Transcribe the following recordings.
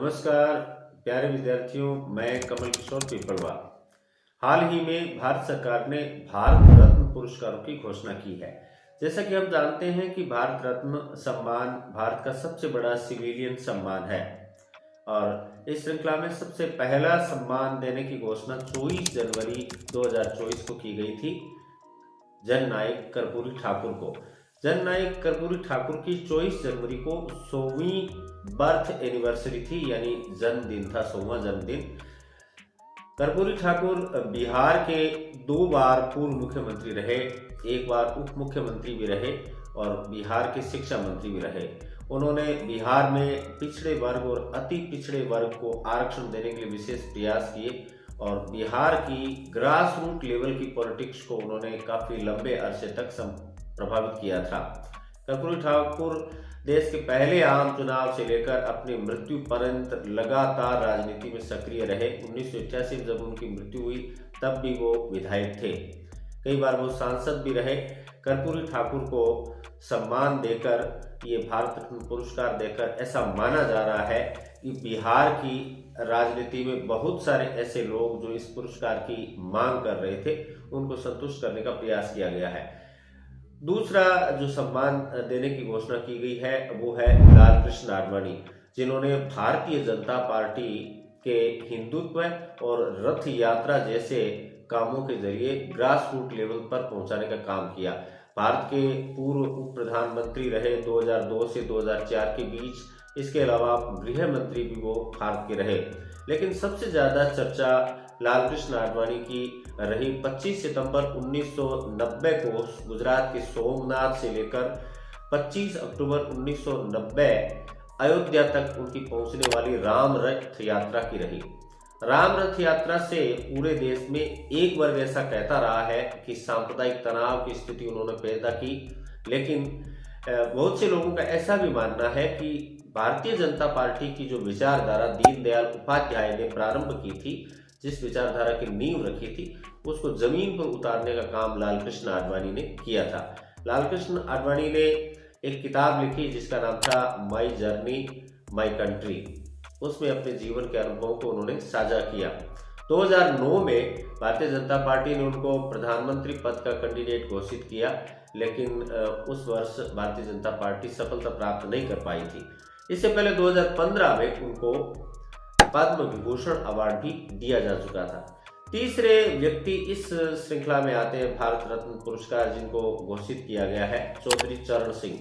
नमस्कार प्यारे विद्यार्थियों, मैं कमल किशोर पीपलवाल। हाल ही में भारत सरकार ने भारत रत्न पुरस्कारों की घोषणा की है। जैसा कि हम जानते हैं कि भारत रत्न सम्मान भारत का सबसे बड़ा सिविलियन सम्मान है और इस श्रृंखला में सबसे पहला सम्मान देने की घोषणा 24 जनवरी 2024 को की गई थी जननायक कर्पूरी ठाकुर को। जननायक कर्पूरी ठाकुर की 24 जनवरी को 100वीं बर्थ एनिवर्सरी थी, यानी जन्मदिन था, 100वां जन्मदिन। कर्पूरी ठाकुर बिहार के 2 बार पूर्व मुख्यमंत्री रहे, 1 बार उप मुख्यमंत्री भी रहे और बिहार के शिक्षा मंत्री भी रहे। उन्होंने बिहार में पिछड़े वर्ग और अति पिछड़े वर्ग को आरक्षण देने के लिए विशेष प्रयास किए और बिहार की ग्रास रूट लेवल की पॉलिटिक्स को उन्होंने काफी लंबे अरसे तक प्रभावित किया था। कर्पूरी ठाकुर देश के पहले आम चुनाव से लेकर अपनी मृत्यु पर्यंत लगातार राजनीति में सक्रिय रहे। 1988 जब उनकी मृत्यु हुई तब भी वो विधायक थे, कई बार वो सांसद भी रहे। कर्पूरी ठाकुर को सम्मान देकर, ये भारत रत्न पुरस्कार देकर ऐसा माना जा रहा है कि बिहार की राजनीति में बहुत सारे ऐसे लोग जो इस पुरस्कार की मांग कर रहे थे, उनको संतुष्ट करने का प्रयास किया गया है। दूसरा जो सम्मान देने की घोषणा की गई है वो है लालकृष्ण आडवाणी, जिन्होंने भारतीय जनता पार्टी के हिंदुत्व और रथ यात्रा जैसे कामों के जरिए ग्रास रूट लेवल पर पहुंचाने का काम किया। भारत के पूर्व उप प्रधानमंत्री रहे 2002 से 2004 के बीच। इसके अलावा गृह मंत्री भी वो भारत के रहे। लेकिन सबसे ज्यादा चर्चा लालकृष्ण आडवाणी की रही 25 सितंबर 1990 को गुजरात के सोमनाथ से लेकर 25 अक्टूबर 1990 अयोध्या तक उनकी पहुंचने वाली राम रथ यात्रा की रही। राम रथ यात्रा से पूरे देश में एक वर्ग ऐसा कहता रहा है कि सांप्रदायिक तनाव की स्थिति उन्होंने पैदा की, लेकिन बहुत से लोगों का ऐसा भी मानना है कि भारतीय जनता पार्टी की जो विचारधारा दीनदयाल उपाध्याय ने प्रारंभ की थी, जिस विचारधारा की नींव रखी थी, उसको जमीन पर उतारने का काम लालकृष्ण आडवाणी ने किया था। लालकृष्ण आडवाणी ने एक किताब लिखी जिसका नाम था माई जर्नी माई कंट्री। उसमें अपने जीवन के अनुभवों को उन्होंने साझा किया। 2009 में भारतीय जनता पार्टी ने उनको प्रधानमंत्री पद का कैंडिडेट घोषित किया, लेकिन उस वर्ष भारतीय जनता पार्टी सफलता प्राप्त नहीं कर पाई थी। इससे पहले 2015 में उनको पद्म विभूषण अवार्ड भी दिया जा चुका था। तीसरे व्यक्ति इस श्रृंखला में आते हैं भारत रत्न पुरस्कार जिनको घोषित किया गया है चौधरी चरण सिंह।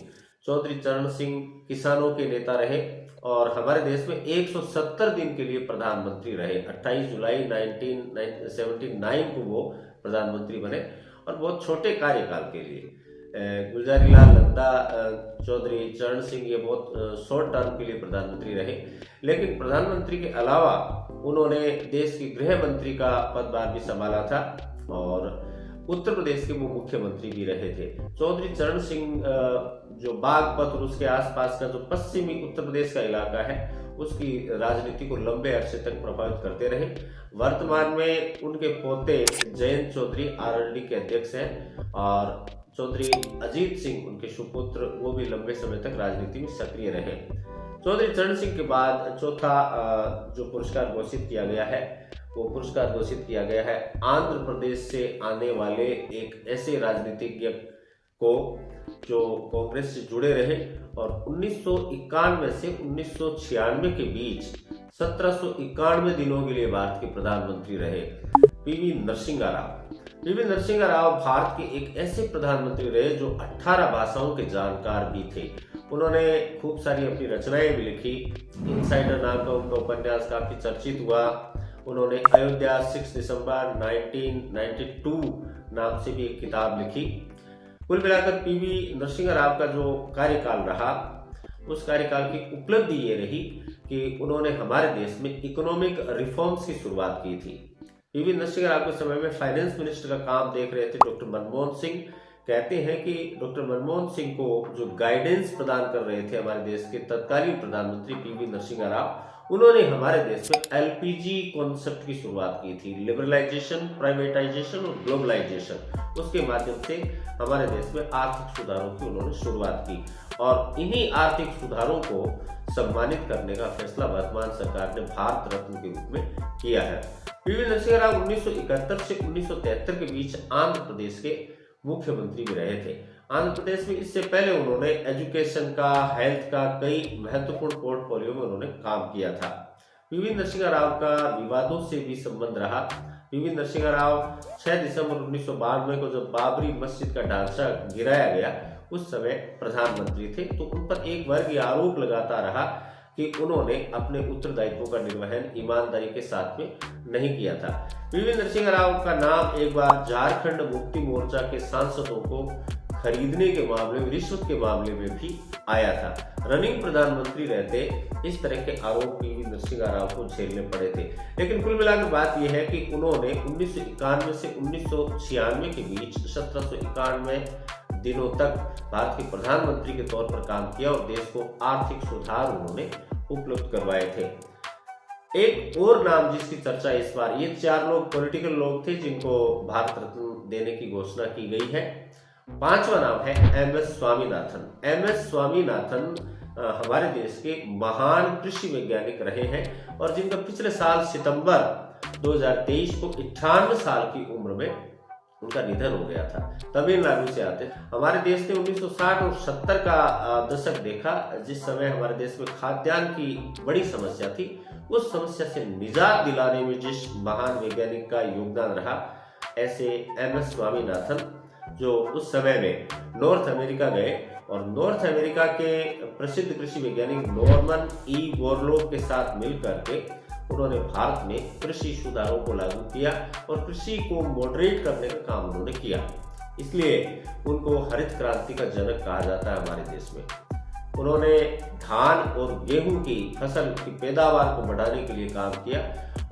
चौधरी चरण सिंह किसानों के नेता रहे और हमारे देश में 170 दिन के लिए प्रधानमंत्री रहे। 28 जुलाई 1979 को वो प्रधानमंत्री बने और बहुत छोटे कार्यकाल के लिए। गुलजारीलाल नंदा, चौधरी चरण सिंह ये बहुत शॉर्ट टर्म के लिए प्रधानमंत्री रहे, लेकिन प्रधानमंत्री के अलावा उन्होंने देश की गृह मंत्री का पदभार भी संभाला था और उत्तर प्रदेश के वो मुख्यमंत्री भी रहे थे। चौधरी चरण सिंह जो बागपत और उसके आसपास का जो पश्चिमी उत्तर प्रदेश का इलाका है, उसकी राजनीति को लंबे अरसे तक प्रभावित करते रहे। वर्तमान में उनके पोते जयंत चौधरी आरएलडी के अध्यक्ष हैं और चौधरी अजीत सिंह उनके सुपुत्र, वो भी लंबे समय तक राजनीति में सक्रिय रहे। चौधरी चरण सिंह के बाद चौथा जो पुरस्कार घोषित किया गया है, वो पुरस्कार घोषित किया गया है आंध्र प्रदेश से आने वाले एक ऐसे राजनीतिज्ञ को जो कांग्रेस से जुड़े रहे और 1991 से 1996 के बीच 1791 दिनों के लिए भारत के प्रधानमंत्री रहे, पीवी नरसिम्हा राव। पीवी नरसिम्हा राव भारत के एक ऐसे प्रधानमंत्री रहे जो 18 भाषाओं के जानकार भी थे। उन्होंने खूब सारी अपनी रचनाएं भी लिखी। इनसाइडर नाम का उनका उपन्यास काफी चर्चित हुआ। उन्होंने अयोध्या 6 दिसंबर 1992 नाम से भी एक किताब लिखी। कुल मिलाकर पीवी नरसिम्हा राव का जो कार्यकाल रहा, उस कार्यकाल की उपलब्धि ये रही कि उन्होंने हमारे देश में इकोनॉमिक रिफॉर्म्स की शुरुआत की थी। पीवी नरसिम्हा राव के समय में फाइनेंस मिनिस्टर का काम देख रहे थे डॉक्टर मनमोहन सिंह। कहते हैं कि डॉक्टर मनमोहन सिंह को जो गाइडेंस प्रदान कर रहे थे हमारे देश के तत्कालीन प्रधानमंत्री पीवी नरसिम्हा राव, उन्होंने हमारे देश में एलपीजी कॉन्सेप्ट की शुरुआत की थी। लिबरलाइजेशन, प्राइवेटाइजेशन और ग्लोबलाइजेशन, उसके माध्यम से हमारे देश में आर्थिक सुधारों की उन्होंने शुरुआत की और इन्हीं आर्थिक सुधारों को सम्मानित करने का फैसला वर्तमान सरकार ने भारत रत्न के रूप में किया है। पीवी नरसिंह राव 1971 से 1973 के बीच आंध्र प्रदेश के मुख्यमंत्री भी रहे थे। आंध्र प्रदेश में इससे पहले उन्होंने एजुकेशन का, हेल्थ का कई महत्वपूर्ण पोर्टफोलियो में उन्होंने काम किया था। पीवी नरसिंह राव का विवादों से भी संबंध रहा। पीवी नरसिंह राव 6 दिसंबर 1992 को जब बाबरी मस्जिद का ढांचा गिराया गया, उस समय प्रधानमंत्री थे, तो उन पर एक वर्ग ये आरोप लगाता रहा कि उन्होंने अपने उत्तरदायित्वों का निर्वहन ईमानदारी के साथ में नहीं किया था। पीवी नरसिंह राव का नाम एक बार झारखंड मुक्ति मोर्चा के सांसदों को खरीदने के मामले में, रिश्वत के मामले में भी आया था। रनिंग प्रधानमंत्री रहते इस तरह के आरोप पीवी नरसिंह राव को झेलने पड़े थे। लेकिन कुल मिलाकर बात यह है कि उन्होंने 1991 से 1996 के बीच 1791 दिनों तक भारत के प्रधानमंत्री के तौर पर काम किया और देश को आर्थिक सुधार उन्होंने उपलब्ध करवाए थे। एक और नाम जिसकी चर्चा इस बार, ये 4 लोग पॉलिटिकल लोग थे जिनको भारत रत्न देने की घोषणा की गई है। 5वां नाम है एमएस स्वामीनाथन। एमएस स्वामीनाथन हमारे देश के महान कृषि वैज्ञानिक रहे हैं और जिनका पिछले साल सितंबर 2023 को 98 साल की उम्र में उनका निधन हो गया था। तमिलनाडु से आते। हमारे देश ने 1960 और 70 का दशक देखा, जिस समय हमारे देश में खाद्यान्न की बड़ी समस्या थी। उस समस्या से निजात दिलाने में जिस महान वैज्ञानिक का योगदान रहा, ऐसे एमएस स्वामीनाथन, जो उस समय में नॉर्थ अमेरिका गए और नॉर्थ अमेरिका के प्रसिद्ध कृषि वैज्ञानिक नॉर्मन ई बोरलॉग के साथ मिलकर के उन्होंने भारत में कृषि सुधारों को लागू किया और कृषि को मॉडरेट करने का काम उन्होंने किया। इसलिए उनको हरित क्रांति का जनक कहा जाता है हमारे देश में। उन्होंने धान और गेहूं की फसल की पैदावार को बढ़ाने के लिए काम किया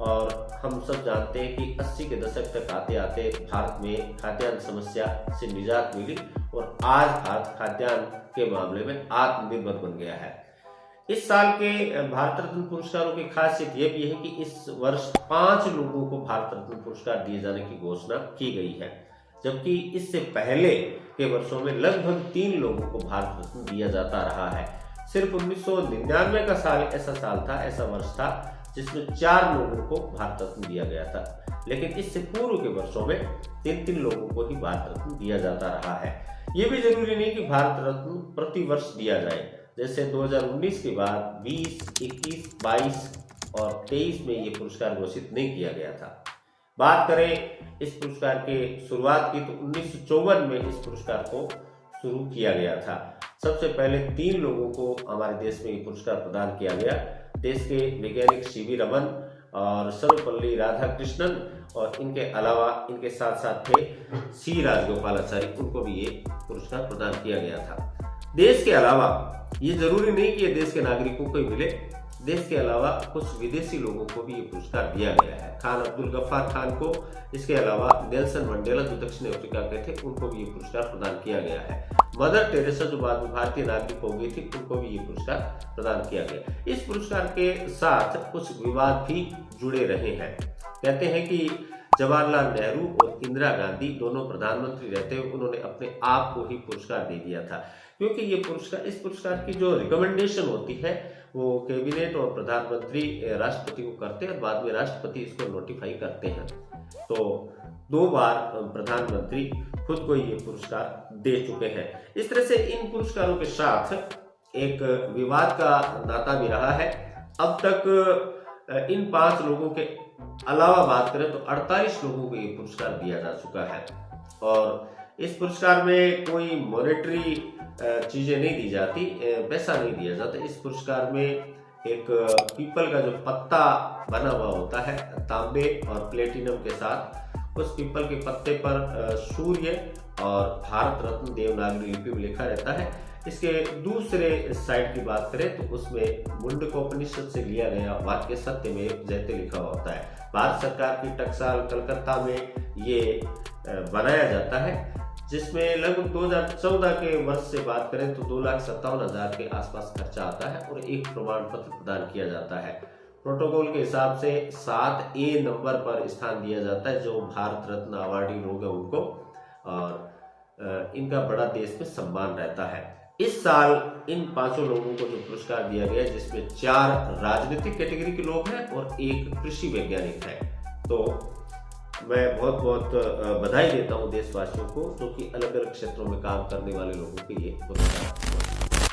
और हम सब जानते हैं कि 80 के दशक तक आते आते भारत में खाद्यान्न समस्या से निजात मिली और आज भारत खाद्यान्न के मामले में आत्मनिर्भर बन गया है। इस साल के भारत रत्न पुरस्कारों की खासियत यह भी है कि इस वर्ष 5 लोगों को भारत रत्न पुरस्कार दिए जाने की घोषणा की गई है, जबकि इससे पहले के वर्षों में लगभग 3 लोगों को भारत रत्न दिया जाता रहा है। सिर्फ 1999 का साल ऐसा साल था, ऐसा वर्ष था जिसमें 4 लोगों को भारत रत्न दिया गया था। लेकिन इससे पूर्व के वर्षों में 3 लोगों को ही भारत रत्न दिया जाता रहा है। ये भी जरूरी नहीं कि भारत रत्न प्रति वर्ष दिया जाए। जैसे 2019 के बाद 20, 21, 22 और 23 में ये पुरस्कार घोषित नहीं किया गया था। बात करें इस पुरस्कार के शुरुआत की, तो 1954 में इस पुरस्कार को शुरू किया गया था। सबसे पहले 3 लोगों को हमारे देश में ये पुरस्कार प्रदान किया गया। देश के वैज्ञानिक सीवी रमन और सर्वपल्ली राधाकृष्णन और इनके अलावा इनके साथ साथ थे सी राजगोपालाचारी, उनको भी ये पुरस्कार प्रदान किया गया था। देश के अलावा ये जरूरी नहीं कि ये देश के नागरिकों को ही मिले, देश के अलावा कुछ विदेशी लोगों को भी ये पुरस्कार दिया गया है। खान अब्दुल गफ्फार खान को, इसके अलावा नेल्सन मंडेला जो दक्षिण अफ्रीका के थे, उनको भी ये पुरस्कार प्रदान किया गया है। मदर टेरेसा जो बाद में भारतीय नागरिक हो गई थी, उनको भी ये पुरस्कार प्रदान किया गया। इस पुरस्कार के साथ कुछ विवाद भी जुड़े रहे हैं। कहते हैं कि जवाहरलाल नेहरू और इंदिरा गांधी दोनों प्रधानमंत्री रहते हुए उन्होंने अपने आप को ही पुरस्कार दे दिया था, क्योंकि ये पुरस्कार, इस पुरस्कार की जो रिकमेंडेशन होती है वो कैबिनेट और प्रधानमंत्री राष्ट्रपति को करते हैं और बाद में राष्ट्रपति इसको नोटिफाई करते हैं। तो 2 बार प्रधानमंत्री खुद को ये पुरस्कार दे चुके हैं। इस तरह से इन पुरस्कारों के साथ एक विवाद का नाता भी रहा है। अब तक इन 5 लोगों के अलावा बात करें तो 48 लोगों को ये पुरस्कार दिया जा चुका है और इस पुरस्कार में कोई मॉनेटरी चीजें नहीं दी जाती, पैसा नहीं दिया जाता। इस पुरस्कार में एक पीपल का जो पत्ता बना हुआ होता है तांबे और प्लेटिनम के साथ, उस पीपल के पत्ते पर सूर्य और भारत रत्न देवनागरी लिपि में लिखा रहता है। इसके दूसरे साइड की बात करें तो उसमें मुंडकोपनिषद से लिया गया वाक्य सत्यमेव जयते लिखा होता है। भारत सरकार की टकसाल कलकत्ता में ये बनाया जाता है, जिसमें लगभग 2014 के वर्ष से बात करें तो 2,57,000 के आसपास खर्चा आता है और एक प्रमाण पत्र प्रदान किया जाता है। प्रोटोकॉल के हिसाब से 7A नंबर पर स्थान दिया जाता है जो भारत रत्न अवार्डी लोग हैं उनको, और इनका बड़ा देश में सम्मान रहता है। इस साल इन 5 लोगों को जो पुरस्कार दिया गया है, जिसमें 4 राजनीतिक कैटेगरी के लोग हैं और 1 कृषि वैज्ञानिक है। तो मैं बहुत बहुत बधाई देता हूं देशवासियों को, जो कि अलग अलग क्षेत्रों में काम करने वाले लोगों के ये पुरस्कार।